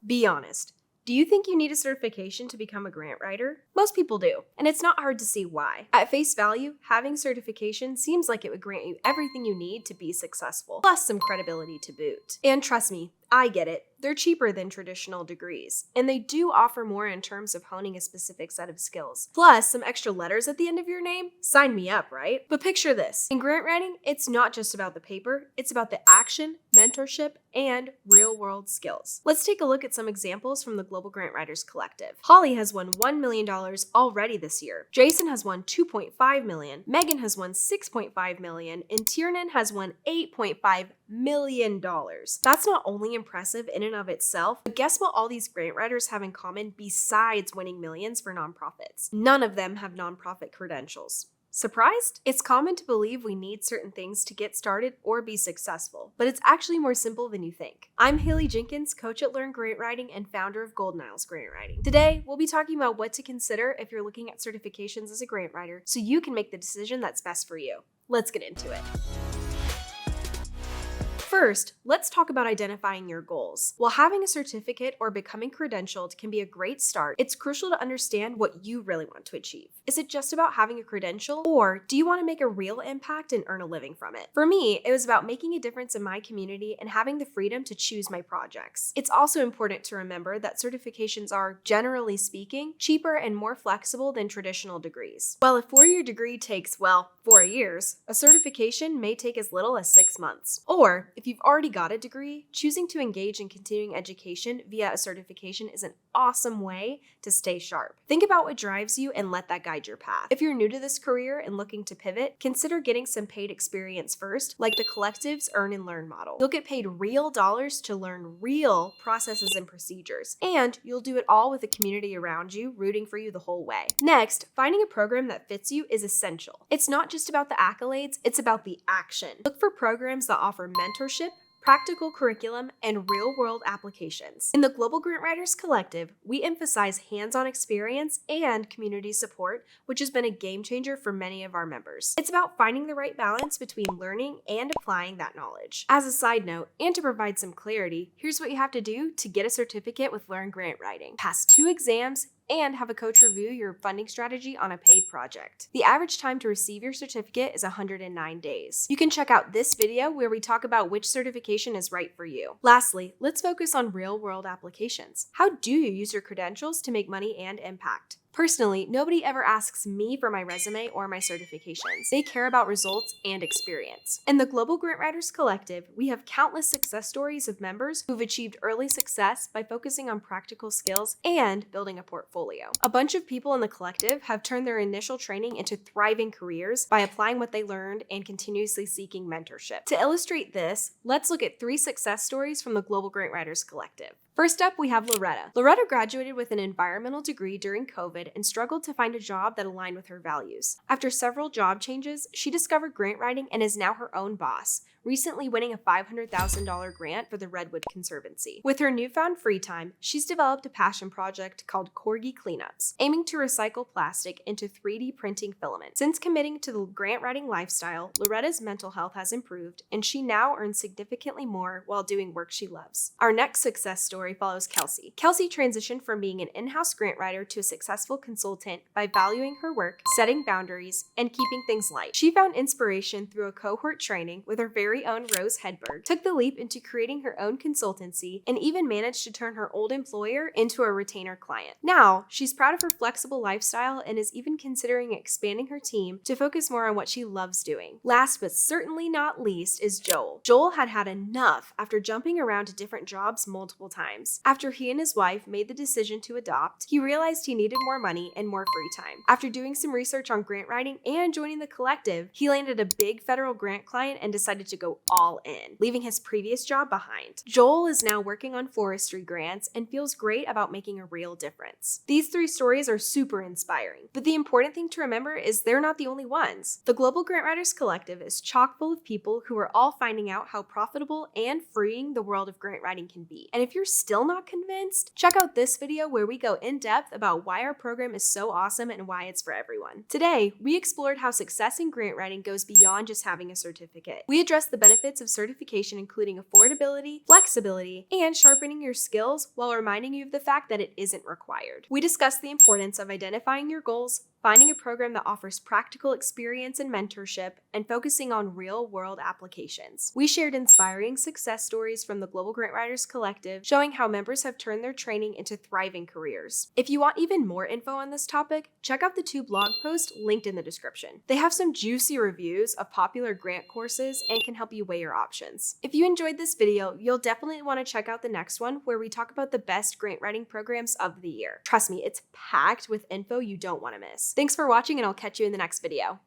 Be honest. Do you think you need a certification to become a grant writer? Most people do, and it's not hard to see why. At face value, having certification seems like it would grant you everything you need to be successful, plus some credibility to boot. And trust me, I get it. They're cheaper than traditional degrees, and they do offer more in terms of honing a specific set of skills. Plus, some extra letters at the end of your name? Sign me up, right? But picture this. In grant writing, it's not just about the paper, it's about the action, mentorship, and real-world skills. Let's take a look at some examples from the Global Grant Writers Collective. Holly has won $1 million already this year. Jason has won $2.5 million. Meagan has won $6.5 million. And Tiernan has won $8.5 million. That's not only impressive in and of itself, but guess what all these grant writers have in common besides winning millions for nonprofits? None of them have nonprofit credentials. Surprised? It's common to believe we need certain things to get started or be successful, but it's actually more simple than you think. I'm Haley Jenkins, coach at Learn Grant Writing and founder of Golden Isles Grant Writing. Today, we'll be talking about what to consider if you're looking at certifications as a grant writer so you can make the decision that's best for you. Let's get into it. First, let's talk about identifying your goals. While having a certificate or becoming credentialed can be a great start, it's crucial to understand what you really want to achieve. Is it just about having a credential, or do you want to make a real impact and earn a living from it? For me, it was about making a difference in my community and having the freedom to choose my projects. It's also important to remember that certifications are, generally speaking, cheaper and more flexible than traditional degrees. While a 4-year degree takes, 4 years, a certification may take as little as 6 months. Or, if you've already got a degree, choosing to engage in continuing education via a certification is an awesome way to stay sharp. Think about what drives you and let that guide your path. If you're new to this career and looking to pivot, consider getting some paid experience first, like the Collective's Earn and Learn model. You'll get paid real dollars to learn real processes and procedures, and you'll do it all with a community around you rooting for you the whole way. Next, finding a program that fits you is essential. It's not just about the accolades, it's about the action. Look for programs that offer mentorship, practical curriculum, and real-world applications. In the Global Grant Writers Collective, we emphasize hands-on experience and community support, which has been a game changer for many of our members. It's about finding the right balance between learning and applying that knowledge. As a side note, and to provide some clarity, here's what you have to do to get a certificate with Learn Grant Writing. Pass 2 exams and have a coach review your funding strategy on a paid project. The average time to receive your certificate is 109 days. You can check out this video where we talk about which certification is right for you. Lastly, let's focus on real-world applications. How do you use your credentials to make money and impact? Personally, nobody ever asks me for my resume or my certifications. They care about results and experience. In the Global Grant Writers Collective, we have countless success stories of members who've achieved early success by focusing on practical skills and building a portfolio. A bunch of people in the collective have turned their initial training into thriving careers by applying what they learned and continuously seeking mentorship. To illustrate this, let's look at 3 success stories from the Global Grant Writers Collective. First up, we have Loretta. Loretta graduated with an environmental degree during COVID and struggled to find a job that aligned with her values. After several job changes, she discovered grant writing and is now her own boss, recently winning a $500,000 grant for the Redwood Conservancy. With her newfound free time, she's developed a passion project called Corgi Cleanups, aiming to recycle plastic into 3D printing filament. Since committing to the grant writing lifestyle, Loretta's mental health has improved, and she now earns significantly more while doing work she loves. Our next success story follows Kelsey. Kelsey transitioned from being an in-house grant writer to a successful consultant by valuing her work, setting boundaries, and keeping things light. She found inspiration through a cohort training with her very own Rose Hedberg, took the leap into creating her own consultancy, and even managed to turn her old employer into a retainer client. Now, she's proud of her flexible lifestyle and is even considering expanding her team to focus more on what she loves doing. Last but certainly not least is Joel. Joel had had enough after jumping around to different jobs multiple times. After he and his wife made the decision to adopt, he realized he needed more money and more free time. After doing some research on grant writing and joining the collective, he landed a big federal grant client and decided to go all in, leaving his previous job behind. Joel is now working on forestry grants and feels great about making a real difference. These 3 stories are super inspiring, but the important thing to remember is they're not the only ones. The Global Grant Writers Collective is chock full of people who are all finding out how profitable and freeing the world of grant writing can be. And if you're still not convinced, check out this video where we go in depth about why our program is so awesome and why it's for everyone. Today, we explored how success in grant writing goes beyond just having a certificate. We addressed the benefits of certification, including affordability, flexibility, and sharpening your skills while reminding you of the fact that it isn't required. We discuss the importance of identifying your goals, finding a program that offers practical experience and mentorship, and focusing on real-world applications. We shared inspiring success stories from the Global Grant Writers Collective, showing how members have turned their training into thriving careers. If you want even more info on this topic, check out the 2 blog posts linked in the description. They have some juicy reviews of popular grant courses and can help you weigh your options. If you enjoyed this video, you'll definitely want to check out the next one where we talk about the best grant writing programs of the year. Trust me, it's packed with info you don't want to miss. Thanks for watching, and I'll catch you in the next video.